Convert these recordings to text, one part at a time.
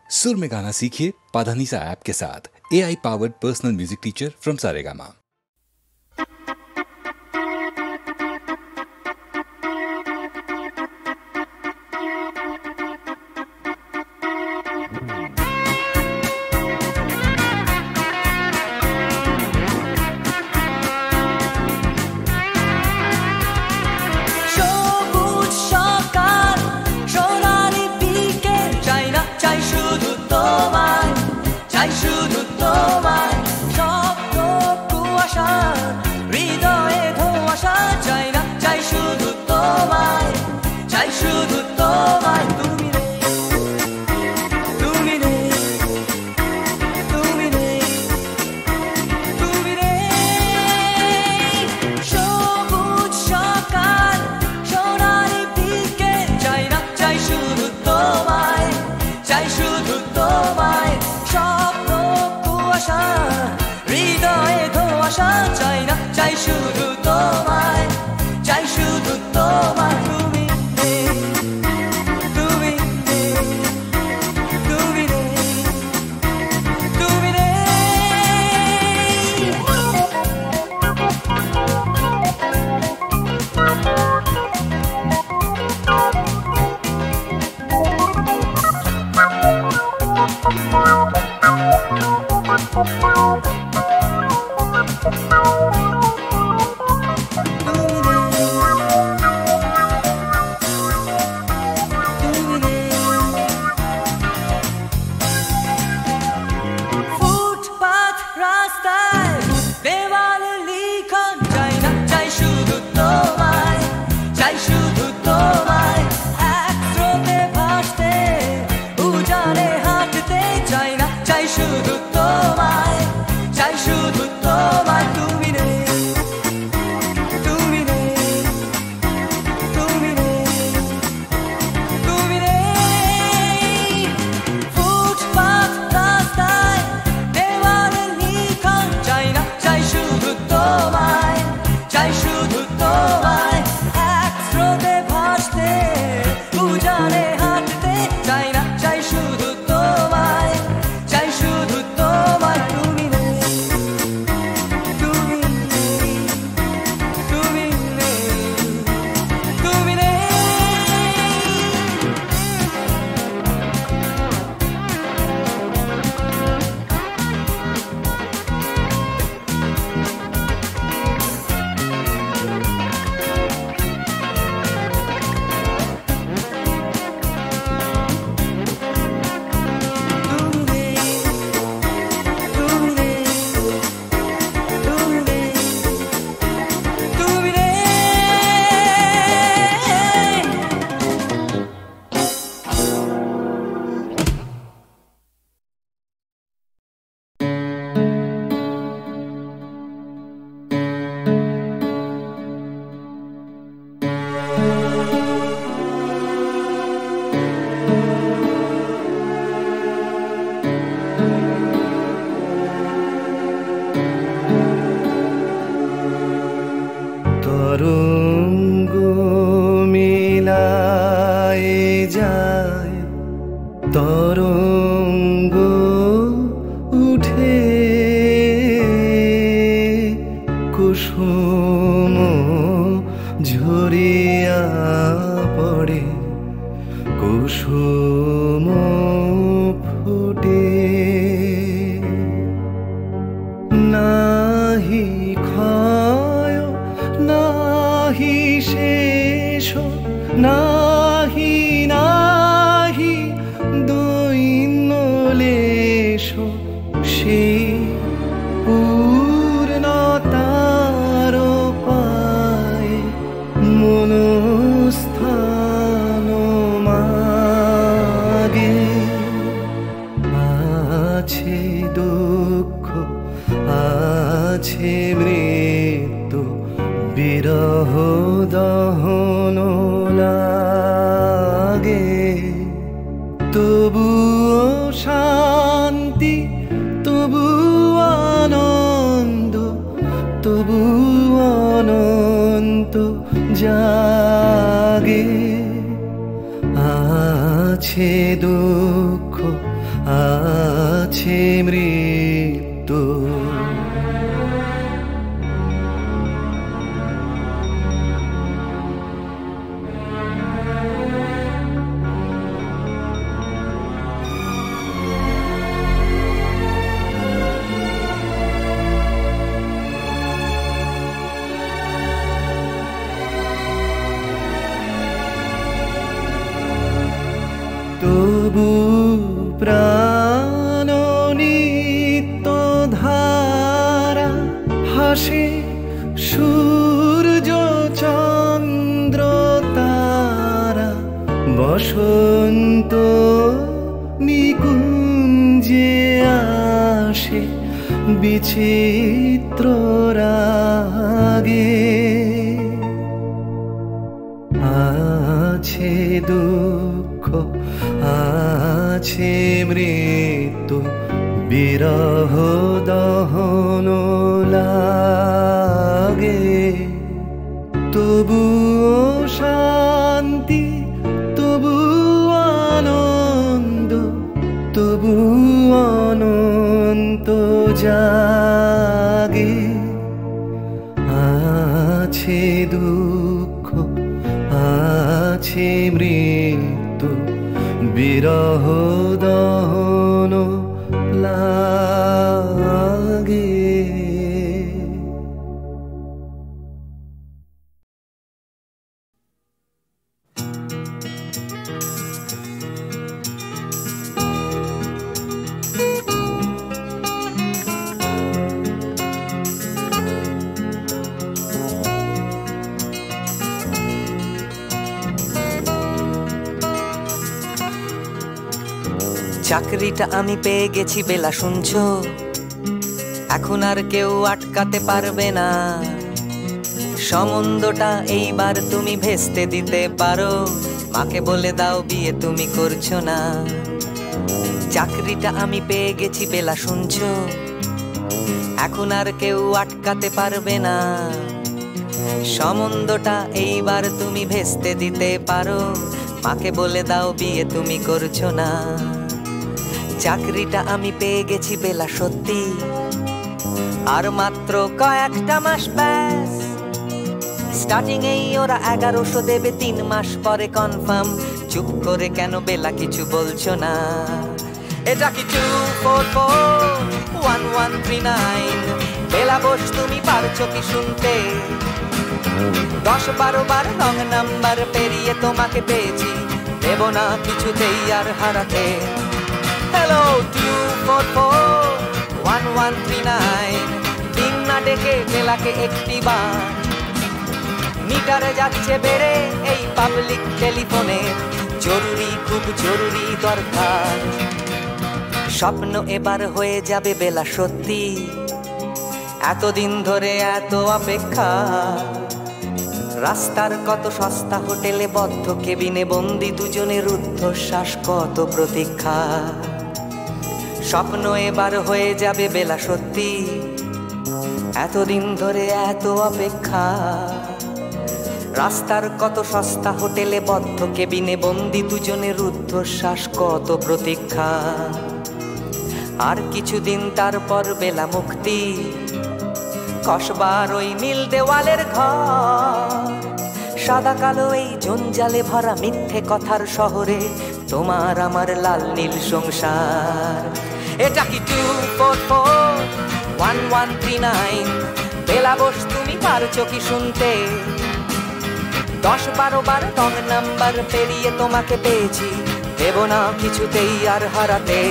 सुर में गाना सीखिए पाधानीसा ऐप के साथ। AI powered personal music teacher from Saregama. আছে দুঃখ আছে মৃত্যু। তবু প্রাণ নিত্য ধারা হাসে সূর্য চন্দ্র তারা, বসন্ত নিকুঞ্জে আসে বিচিত্র রাগে। আছে দুঃখ আছে মৃত্যু, বিরহ দহন লাগে। তবুও শান্তি, তবু আনন্দ, তবু অনন্ত জাগে। আছে দুঃখ আছে মৃত্যু, বিরহ দহন লাগে। চাকরিটা আমি পেয়ে গেছি বেলা, শুনছো? এখন আর কেউ আটকাতে পারবে না। সম্বন্ধটা এইবার তুমি ভেস্তে দিতে পারো, মাকে বলে দাও বিয়ে তুমি করছো না। চাকরিটা আমি পেয়ে গেছি বেলা, শুনছো? এখন আর কেউ আটকাতে পারবে না। সম্বন্ধটা এইবার তুমি ভেস্তে দিতে পারো, মাকে বলে দাও বিয়ে তুমি করছো না। চাকরিটা আমি পেয়ে গেছি বেলা, সত্যি আর মাত্র কয়েকটা মাস ব্যাস। স্টার্টিং এই ওরা 1100 দেবে, 3 মাস পরে কনফার্ম। চুপ করে কেন বেলা কিছু বলছো না? এটা কি 2441139? বেলা বোস তুমি পারছো কি শুনতে? 10-12 বার রং নাম্বার পেরিয়ে তোমাকে পেয়েছি, দেব না কিছুতেই আর হারাতে। হ্যালো 2441139, দিন না ডেকে বেলাকে একটিবার। মিটারে যাচ্ছে বেড়ে এই পাবলিক টেলিফোনে, জরুরি খুব জরুরি দরকার। স্বপ্ন এবার হয়ে যাবে বেলা, সত্যি এতদিন ধরে এত অপেক্ষা। রাস্তার কত সস্তা হোটেলে বদ্ধ কেবিনে বন্দি দুজনের রুদ্ধশ্বাস, কত প্রতীক্ষা। স্বপ্ন এবার হয়ে যাবে বেলা, সত্যি এতদিন ধরে এত অপেক্ষা। রাস্তার কত সস্তা হোটেলে বদ্ধ কেবিনে বন্দি দুজনের রুদ্ধশ্বাস, কত প্রতীক্ষা। আর কিছুদিন তারপর বেলা মুক্তি, কসবার ওই নীল দেওয়ালের ঘর। সাদা কালো এই জঞ্জালে ভরা মিথ্যে কথার শহরে তোমার আমার লাল নীল সংসার। এটা কি 2441139? বেলা বোস তুমি পারছো কি শুনতে? 10-12 বার রং নাম্বার পেরিয়ে তোমাকে পেয়েছি, দেব না কিছুতেই আর হারাতে।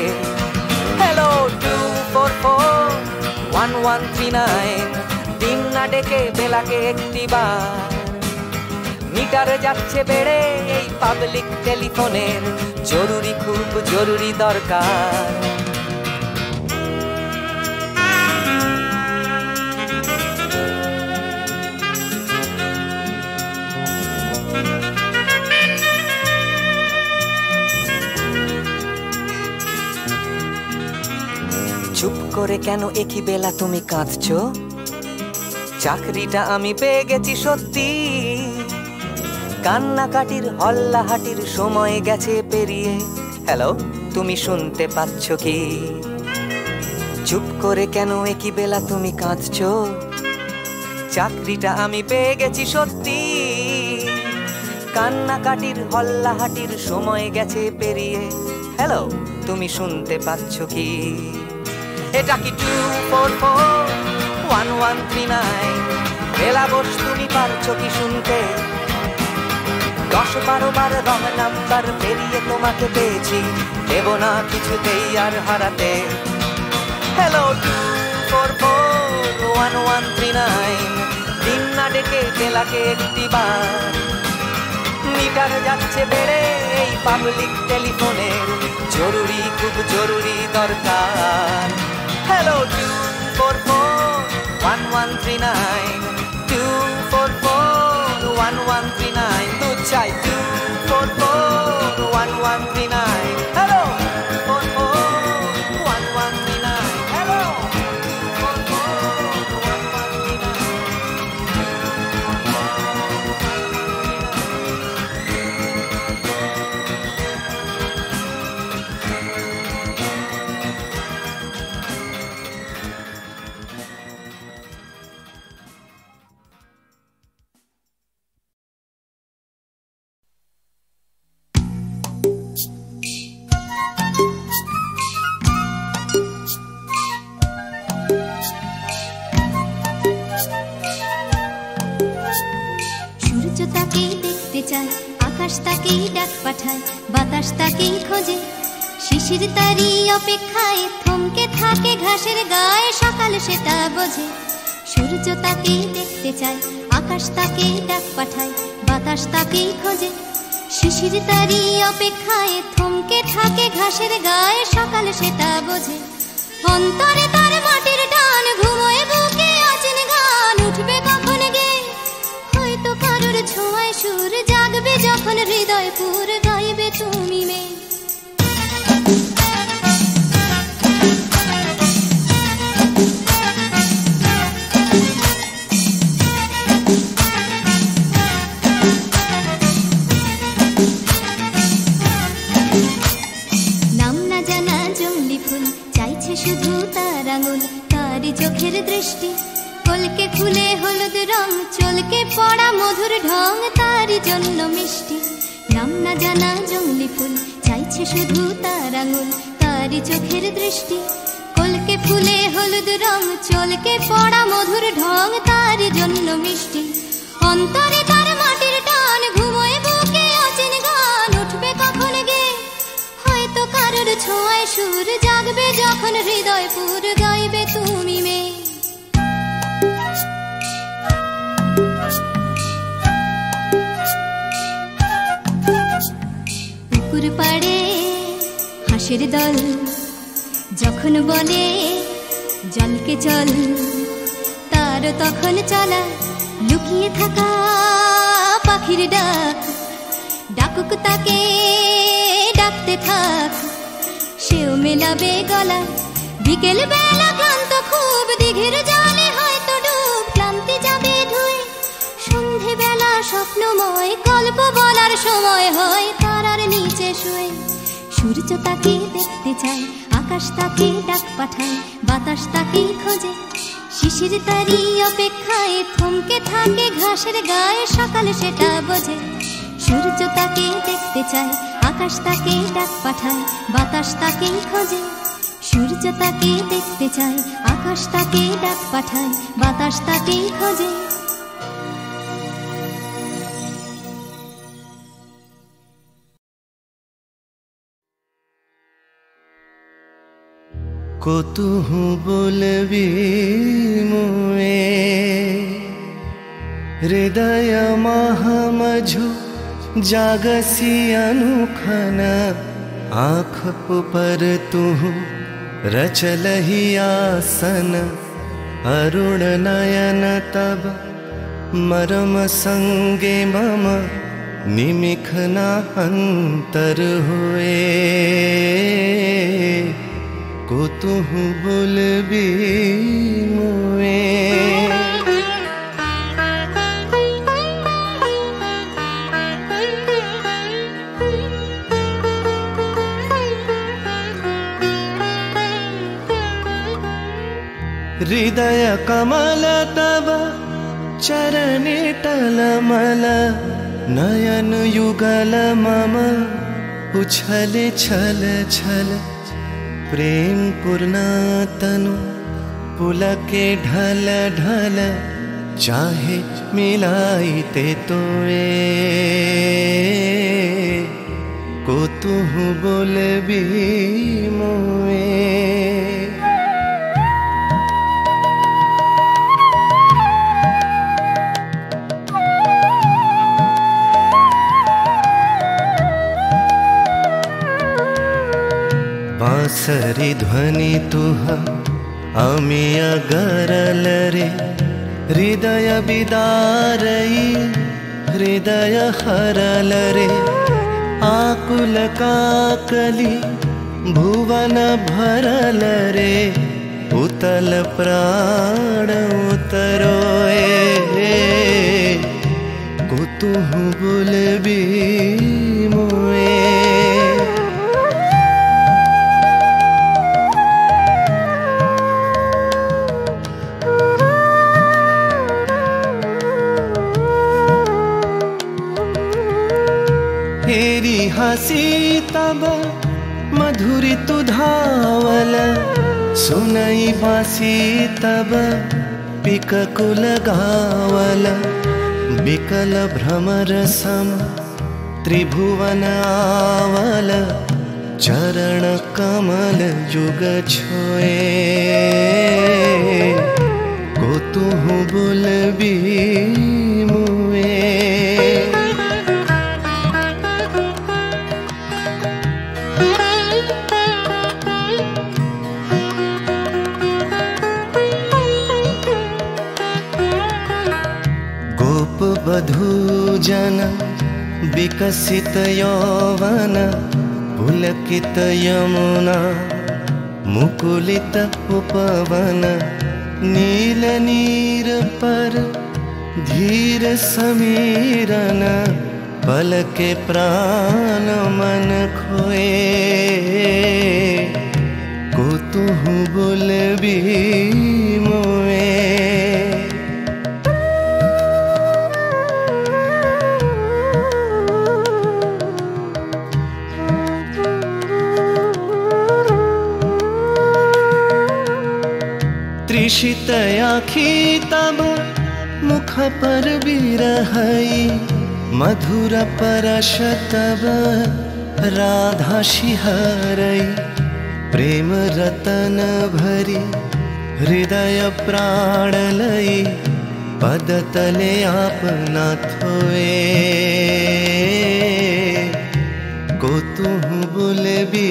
হ্যালো 2441139, দিন না ডেকে বেলাকে একটিবার। মিটারে যাচ্ছে বেড়ে এই পাবলিক টেলিফোনের, জরুরি খুব জরুরি দরকার। চুপ করে কেন একই বেলা তুমি কাঁদছো? চাকরিটা আমি পেয়ে গেছি সত্যি, কান্নাকাটির হল্লাহাটির সময় গেছে পেরিয়ে। হ্যালো তুমি শুনতে পাচ্ছ কি? চুপ করে কেন একই বেলা তুমি কাঁদছো? চাকরিটা আমি পেয়ে গেছি সত্যি, কান্নাকাটির হল্লাহাটির সময় গেছে পেরিয়ে। হ্যালো, তুমি শুনতে পাচ্ছ কি? এটা কি 2441139? বেলা বস তুমি পারছো কি শুনতে? 10-12 বার রং নাম্বার পেরিয়ে তোমাকে পেয়েছি, দেব না কিছুতেই আর হারাতে। হ্যালো 2441139, দিন না ডেকে বেলাকে একটি বার। মিটার যাচ্ছে বেড়ে এই পাবলিক টেলিফোনের, জরুরি খুব জরুরি দরকার। হ্যালো 2441139, 2441139, তো চাই 2441139। হ্যালো 2441139, হ্যালো সূর্য তাকেই দেখতে চায়, আকাশ তাকেই ডাক পাঠায়, বাতাস তাকেই খোঁজে, শিশির তারই অপেক্ষায় থমকে থাকে ঘাসের গায়ে, সকাল সেটা বোঝে। সূর্য তাকেই দেখতে চায়, আকাশ তাকেই ডাক পাঠায়, বাতাস তাকেই খোঁজে, শিশির তারই অপেক্ষায় থমকে থাকে ঘাসের গায়ে, সকাল সেটা বোঝে। অন্তরে তার মাটির টান, ঘুমোয় বুকে আছেন গান, উঠবে কখন গে হয়তো কারোর ছোঁয়ায় সুর, জাগবে যখন হৃদয় পুর, গাইবে তুমি মে। নাম না জানা জঙ্গলি ফুল চাইছে শুধু তার আঙুল, তারই চোখের দৃষ্টি কলকে ফুলে হলুদ রং, চলকে পড়া মধুর ঢং, তারই জন্য মিষ্টি। নাম না জানা জঙ্গলি ফুল চাইছে শুধু তার আঙুল, তারই চোখের দৃষ্টি কলকে ফুলে হলুদ রং, চলকে পড়া মধুর ঢং, তারই জন্য মিষ্টি। অন্তরে তার মাটির টান, ঘুমোয় বুকে অচেন গান, উঠবে কখন গে হয়তো কারোর ছোঁয়ায় সুর, জাগবে যখন হৃদয় পুর, গাইবে তুমি মে। পুকুর পাড়ে হাঁসের দল যখন বলে জলকে চল, তার তখন চলা লুকিয়ে থাকা পাখির ডাক, ডাকুক তাকে ডাকতে থাক, সেও মেলাবে গলা। বিকেল বেলা ক্লান্ত খুব, দিঘির জলে হয়তো ডুব, ক্লান্তি যাবে ধুয়ে। সন্ধে বেলা স্বপ্নময়, গল্প বলার সময় হয় তারার নিচে শুয়ে। সূর্য তাকে দেখতে চায়, আকাশ তাকে ডাক পাঠায়, বাতাস তাকে খোঁজে, শিশির তারই অপেক্ষায় থমকে থাকে ঘাসের গায়ে, সকাল সেটা বোঝে। সূর্য তাকে দেখতে চায়, আকাশ তাকে ডাক পাঠায়, বাতাস তাকে খোঁজে, সূর্য তাকে দেখতে চায়, আকাশ তাকে ডাক পাঠায়, বাতাস তাকে খোঁজে। কতুহু বলবি মুয়ে হৃদয় মহামঝু जागसी अनुखन, आँख पर तुहु रचलहि आसन, अरुण नयन तब मरम संगे मम निमिखना अंतर हुए। कुतुहु बुलबी मुए हृदय कमल तव चरणे टलमल नयन युगल मम उछले छल छल प्रेम पूर्ण तनु पुलके ढल ढल चाहे मिलाई ते तोए को तुहु बोलबी मोए बांसरी ध्वनि तुह अमिय गरल रे हृदय बिदारई हृदय हरल रे आकुल काकली भुवन भरल रे उतल प्राण उतरोए को तुहु बोलबी मोए हेरी हसी तब मधुरी तु धावल सुनई बासी तब पिककुल गावल बिकल भ्रमर सम त्रिभुवन आवल चरण कमल युग छोए को तुहु बोलबी मोए वधू जन विकसित यौवन पुलकित यमुना मुकुलित उपवन नील नीर पर धीर समीरन पल के प्राण मन खोए को तुहु बोलबी मोए त्रिषित आखी तब मुख पर बिरहई मधुर परश तब राधा शिहरई प्रेम रतन भरी हृदय प्राण लई पद तले आपना थोए को तुहु बोलबी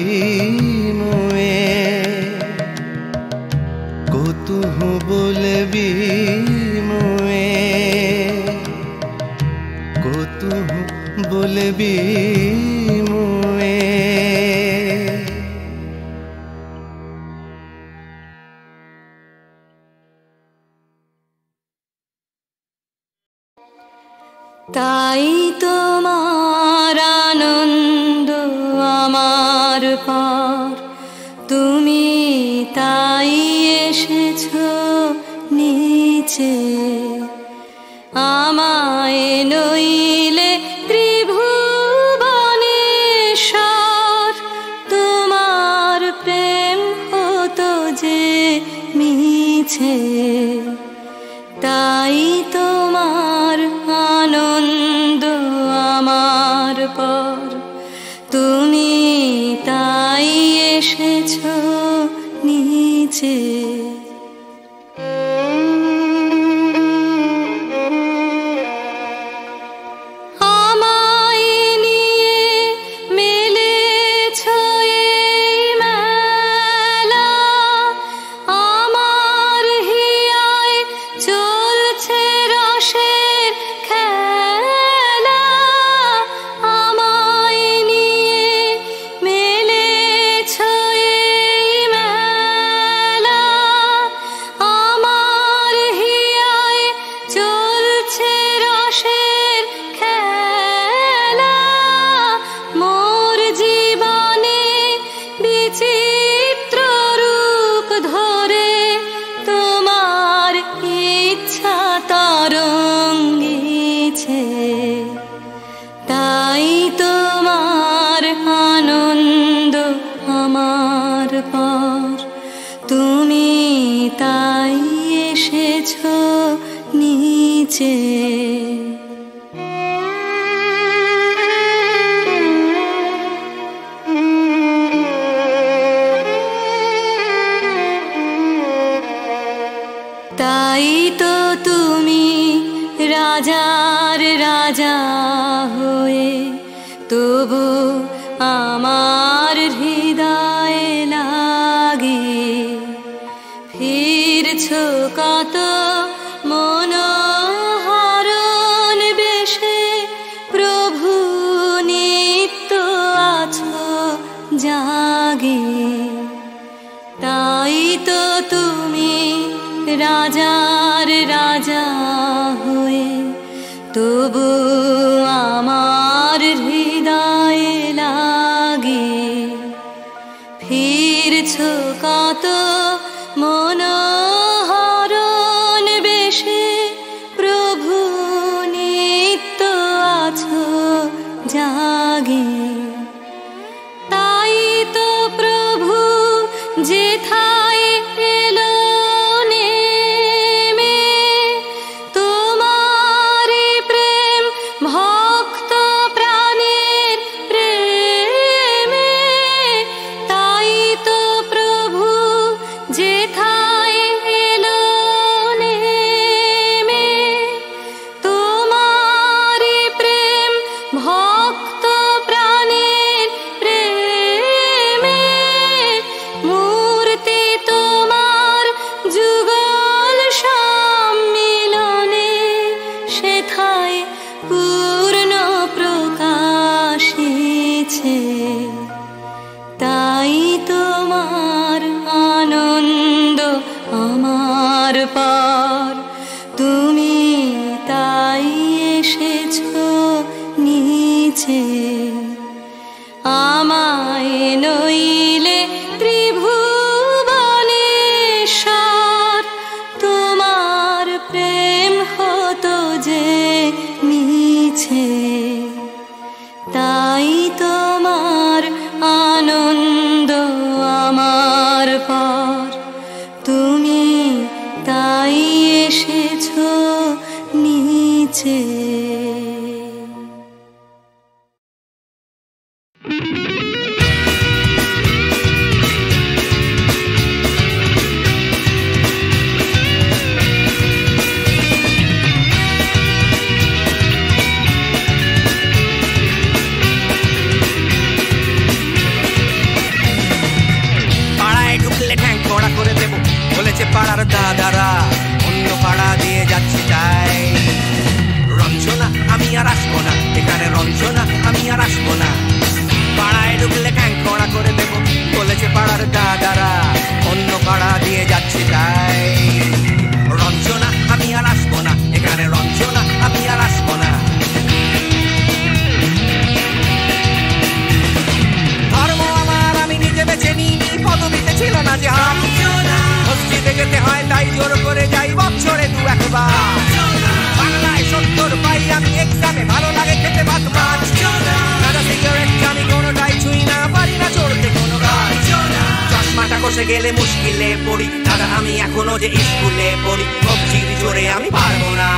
मोए को तुहु बोलबी मोए को तुहु बोलबी मोए তাই তোমার আনন্দ আমার পার তুমি তাই এসেছো নিচে আমায় নইলে ত্রিভুবনেশ্বর তোমার প্রেম হতো যে মিছে তাই তোমার আনন্দ আমার পর তুমি তাই এসেছো নিচে আমার পর, তুমি তাই এসেছো নিচে। তাই তো তুমি রাজার রাজা হয়ে তবু আমার হৃদয়ে লাগে ফিরছো কত মনোহরণ বেশে, প্রভু নিত্য আছো জাগে। তাই তো তুমি রাজার রাজা হয়ে তবু আমার হৃদয়ে লাগে ফিরছো কত মনোহরণ বেশে, প্রভু নিত্য আছো জাগে। তাই তো প্রভু যেথায় এলো নেমে, তোমারি প্রেম ভক্ত প্রাণের প্রেমে। তাই তো প্রভু যেথায় এলো নেমে, তোমারি প্রেম ভক্ত প্রাণের প্রেমে। মূর্তি তোমার যুগল সম্মিলনে, সেথায় পূর্ণ প্রকাশিছে। তাই তোমার আনন্দ আমার পার, তুমি তাই এসেছো নিচে। আমায় নইলে ত্রিভুবনেশ্বর, তোমার প্রেম হতো যে মিছে। তাই তোমার আনন্দ আমার পার, তুমি তাই এসেছো নিচে। পাড়ায় ঢুকলে ঠ্যাং কড়া করে দেবো বলেছে পাড়ার দাদারা, অন্য পাড়া দিয়ে যাচ্ছি তাই। রঞ্জনা আমি আর আসবো না, এখানে রঞ্জনা আমি আর আসবো না। পাড়ায় ঢুকলে ঠ্যাং কড়া করে দেবো বলেছে পাড়ার দাদারা, অন্য পাড়া দিয়ে যাচ্ছি তাই। রঞ্জনা আমি আর আসবো না, এখানে রঞ্জনা আমি আর আসবো না। ধর্ম আমার আমি নিজে বেছে নিইনি, পদবিতে ছিল না যে হাত। মসজিদে যেতে হয় তাই জোর করে যাই বছরে দু একবার। বাংলায় 70 পাই আমি এক্সামে, ভালো লাগে খেতে ভাত মাছ। দাদা সিগারেট আমি কোনোটাই ছুঁই না, পারি না চড়তে কোনো গাছ। চশমাটা কষে গেলে মুশকিলে পড়ি, দাদা আমি এখনো যে স্কুলে পড়ি। কবজির জোরে আমি পারবো না,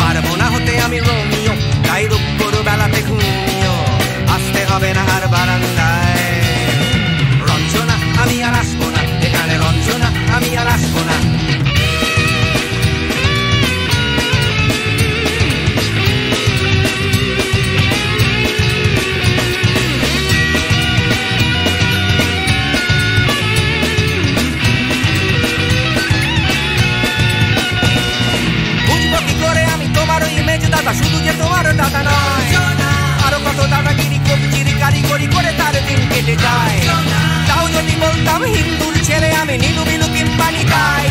পারবো না হতে আমি রোমিও। তাই দুপুর বেলাতে ঘুমিও, আসতে হবে না আর বারান্দায়। রঞ্জনা আমি আর আসবো না, এখানে রঞ্জনা আমি আর আসবো না। বুঝবো কি করে আমি তোমার ইমেজ দাদা, শুধু যে তোমার দাদা নয়, আরো কত দাদাগিরি কবজির কারিগরি করে তার দিন কেটে যায়। তাও যদি বলতাম হিন্দুর ছেলে আমি, নীলু বিলু কিংবা নিতাই।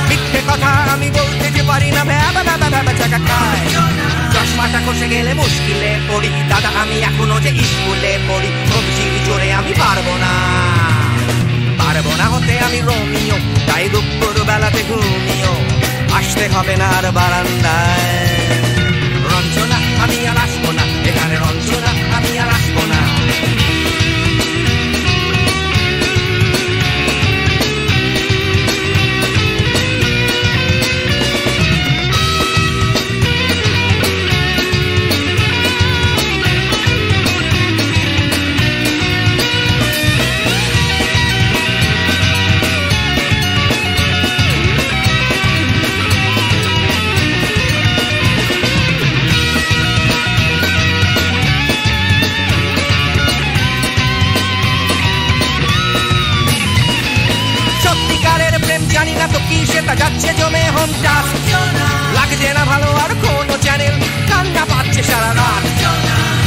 মিথ্যে কথা আমি বলতে যে পারি না, ভ্যাবা ভ্যাবা ভ্যাবা চাকা খায়। চশমাটা কষে গেলে মুশকিলে পড়ি, দাদা আমি এখনো যে স্কুলে পড়ি। কবজির জোরে আমি পারবো না, পারবো না হতে আমি রোমিও। তাই দুপুর বেলাতে ঘুমিও, আসতে হবে না আর বারান্দায়। রঞ্জনা আমি আর আসবো না, এখানে রঞ্জনা আমি আর আসবো না। যাচ্ছে জমে হোম টাস্ক, লাগছে না ভালো আর কোনো চ্যানেল, কান্না পাচ্ছে সারা রাত।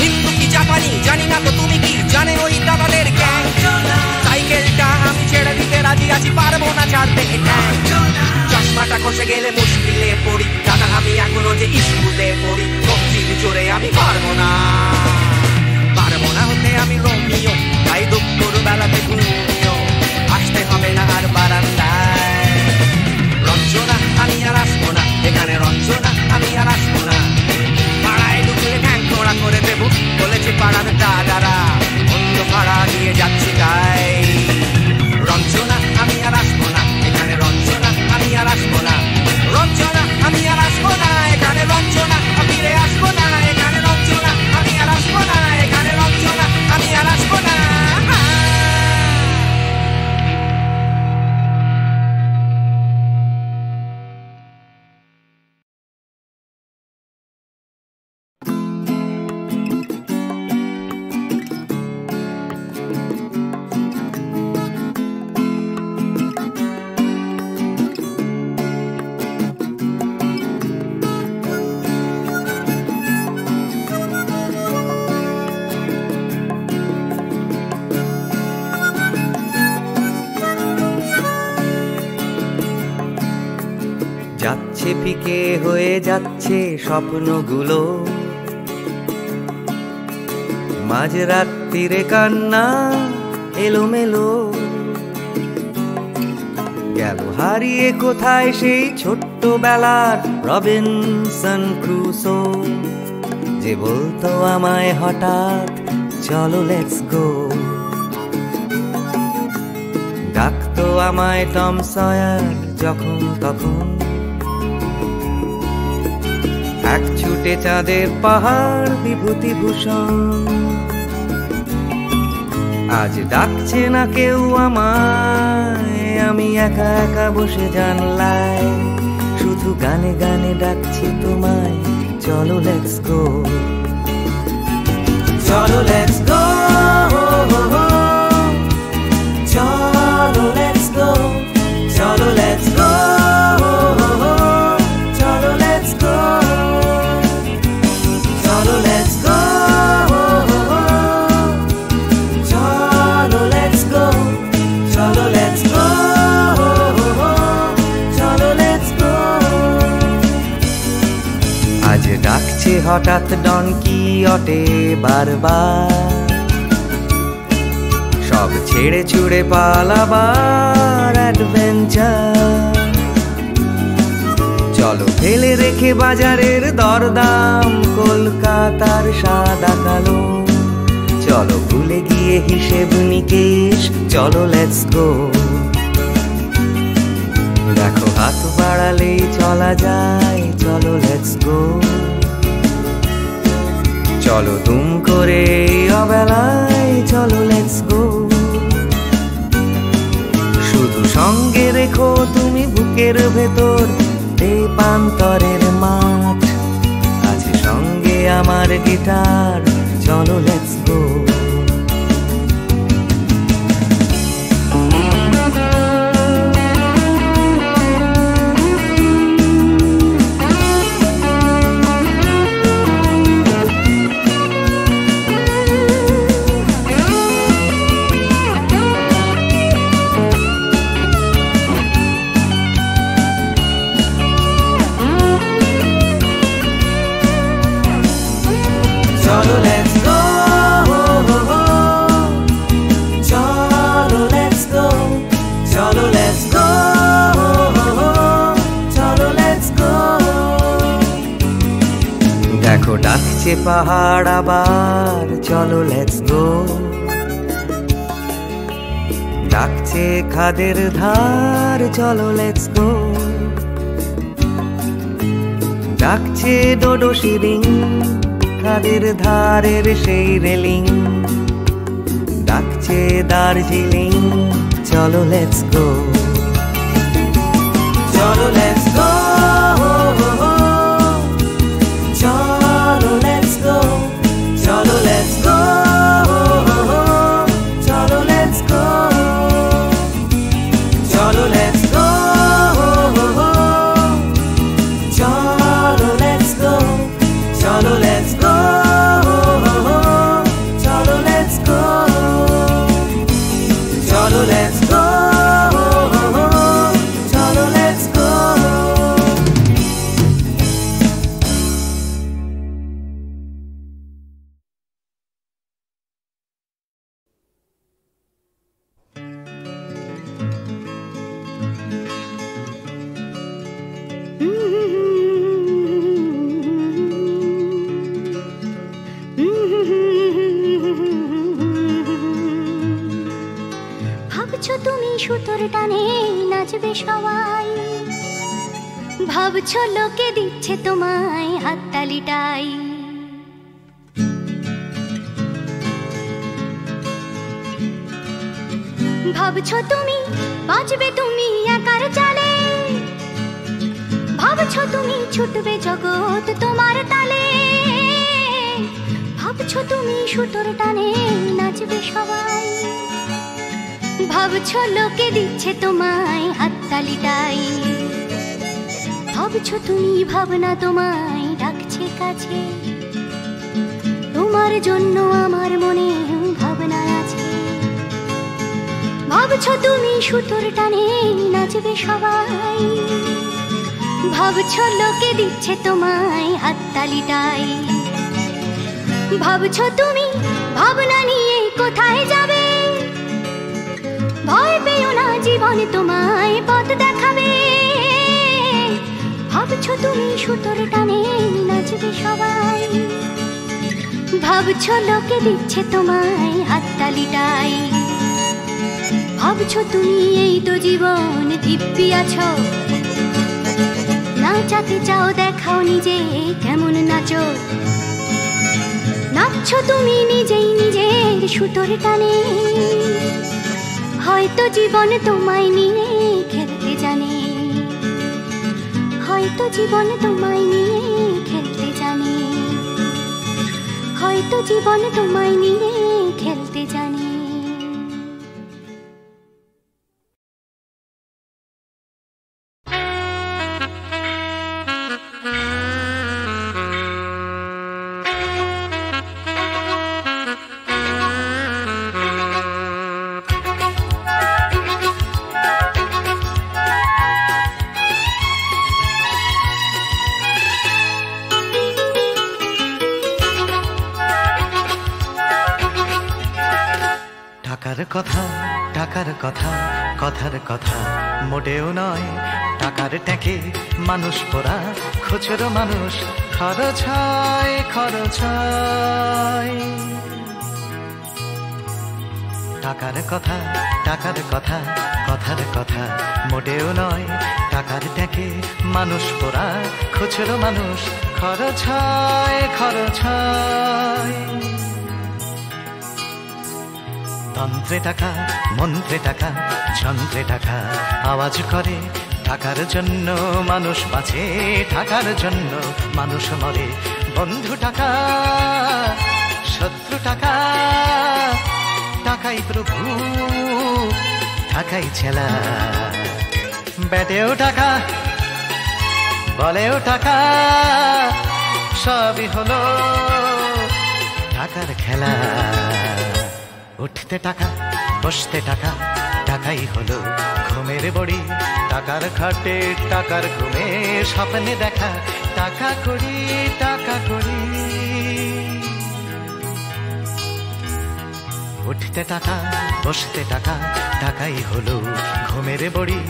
হিন্দু কি জাপানি জানি না, তো তুমি কি জানে ওই দাদাদের গ্যাং? সাইকেলটা আমি ছেড়ে দিতে রাজি আছি, পারবো না ছাড়তে এটা। চশমাটা খসে গেলে মুশকিলে পড়ি, দাদা আমি এখনো যে স্কুলে পড়ি, কবজির জোরে আমি পারবো না হতে আমি রোমিও, তাই দুপুর বেলাতে ঘুমিও, আসতে হবে না আর বারান্দায়। রঞ্জনা আমি আর আসবো না এখানে, রঞ্জনা আমি আর আসবো না, পাড়ায় ঢুকলে ঠ্যাং খোঁড়া করে দেবো বলেছে পাড়ার দাদারা, অন্য পাড়া দিয়ে যাচ্ছি তাই। রঞ্জনা আমি আর আসবো না এখানে, রঞ্জনা আমি আর আসবো না, রঞ্জনা আমি আর আসবো না এখানে, রঞ্জনা ফিরে আসবো না এখানে, রঞ্জনা আমি আর আসবো না এখানে, রঞ্জনা আমি আর আসবো না। যাচ্ছে ফিকে হয়ে যাচ্ছে স্বপ্নগুলো, মাঝরাত্রিরে কান্না এলোমেলো, গেল হারিয়ে কোথায় সেই ছোট্টবেলার রবিনসন ক্রুসো, যে বলতো আমায় হঠাৎ চলো লেটস গো, ডাকতো আমায় টম সয়ার যখন তখন, এক ছুটে চাঁদের পাহাড় বিভূতিভূষণ। আজ ডাকছে না কেউ আমায়, আমি একা একা বসে জানলায়, শুধু গানে গানে ডাকছি তোমায়, চলো লেটস গো, চলো লেটস গো, চলো লেটস গো, চলো লেটস গো, চলো লেটস গো, চলো লেটস গো, চলো লেটস গো, চলো লেটস গো, চলো লেটস গো। আজ ডাকছে হঠাৎ ডন কিহটে বারবার, সব ছেড়ে ছুড়ে পালাবার অ্যাডভেঞ্চার, চলো ফেলে রেখে বাজারের দরদাম, কলকাতার সাদা কালো, চলো ভুলে গিয়ে হিসেব নিকেশ, চলো লেটস গো, দেখো হাত বাড়ালেই চলা যায়, চলো লেটস গো, চলো দুম করে অবেলায়, চলো লেটস গো, শুধু সঙ্গে রেখো তুমি বুকের ভেতর দেবান্তরের মাঠ, আছে সঙ্গে আমার গিটার, চলো let's go. Cholo, let's go. Cholo, let's go. Cholo, let's go. Cholo, let's go. দেখো ডাকছে পাহাড় আবার, চলো লেটস গো, ডাকছে খাদের ধার, চলো লেটস গো, ডাকছে ডোডো শিরিং, খাদের ধারের সেই রেলিং, ডাকছে দার্জিলিং, চলো লেটস গো, চলো লেটস গো, চলো লেটস গো, চলো লেটস গো, চলো লেটস গো, চলো লেটস গো, ভাবছো তুমি সুতোর টানে নাচবে সবাই, ভাবছো লোকে দিচ্ছে তোমায় হাততালিটাই। ভাবছো তুমি বাঁচবে তুমি একার চালে, ভাবছো তুমি ছুটবে জগৎ তোমার তালে, ভাবছো তুমি সুতোর টানে নাচবে সবাই, ভাবছো লোকে দিচ্ছে তোমায় হাততালিটাই। ভাবছো তুমি ভাবনা তোমায় ডাকছে কাছে, তোমার জন্য আমার মনে ভাবনা আছে। ভাবছো তুমি সুতোর টানে নাচবে সবাই, ভাবছো লোকে দিচ্ছে তোমায় হাততালিটাই। ভাবছো তুমি ভাবনা নিয়ে কোথায় যাবে, ভয় পেও না জীবন তোমায় পথ দেখাবে। ভাবছো তুমি সুতোর টানে নাচবে সবাই, ভাবছো লোকে দিচ্ছে তোমায় হাততালিটাই। ভাবছো তুমি এই তো জীবন দিব্যি আছো, নাচাতে চাও দেখাও নিজে কেমন নাচো। নাচছো তুমি নিজেই নিজের সুতোর টানে, হয়তো জীবন তোমায় নিয়ে খেলতে জানে, হয়তো জীবন তোমায় নিয়ে খেলতে জানে, হয়তো জীবন তোমায় নিয়ে খেলতে জানে। কথা টাকার কথা কথার কথা মোটেও নয়, টাকার ট্যাঁকে মানুষ পোড়া খুচরো মানুষ খরচ হয় খরচ হয়। টাকার কথা টাকার কথা কথার কথা মোটেও নয়, টাকার ট্যাঁকে মানুষ পোড়া খুচরো মানুষ খরচ হয় খরচ হয়। তন্ত্রে টাকা মন্ত্রে টাকা যন্ত্রে টাকা আওয়াজ করে, টাকার জন্য মানুষ বাঁচে টাকার জন্য মানুষ মরে। বন্ধু টাকা শত্রু টাকা, টাকাই প্রভু টাকাই ছেলা, ব্যাটেও টাকা বলেও টাকা, সবই হলো টাকার খেলা। উঠতে টাকা বসতে টাকা, টাকাই হলো ঘুমের বড়ি, টাকার খাটে টাকার ঘুমে স্বপ্নে দেখা, টাকা করি টাকা করি। উঠতে টাকা বসতে টাকা, টাকাই হলো ঘুমের বড়ি,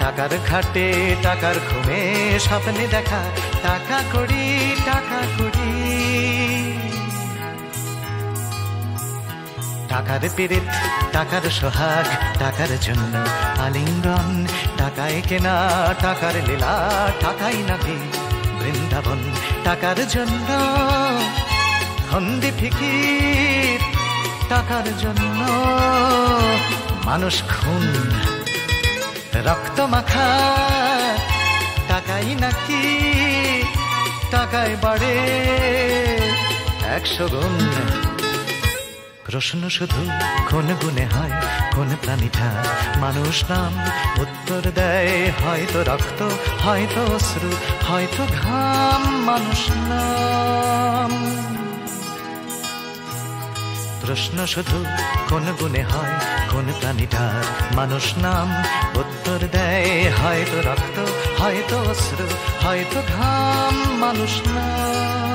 টাকার খাটে টাকার ঘুমে স্বপ্নে দেখা, টাকা করি টাকা করি। টাকার পীড়িত টাকার সোহাগ, টাকার জন্য আলিঙ্গন, টাকায় কেনা টাকার লীলা, টাকাই নাকি বৃন্দাবন। টাকার জন্য ফন্দি ফিকির, টাকার জন্য মানুষ খুন রক্ত মাখা, টাকাই নাকি টাকায় বাড়ে 100 গুণ। প্রশ্ন শুধু কোন গুণে হয় কোন প্রাণীটা মানুষ নাম, উত্তর দেয় হয়তো রক্ত হয়তো অশ্রু হয়তো ঘাম মানুষ নাম। প্রশ্ন শুধু কোন গুণে হয় কোন প্রাণীটার মানুষ নাম, উত্তর দেয় হয়তো রক্ত হয়তো অশ্রু হয়তো ঘাম মানুষ নাম।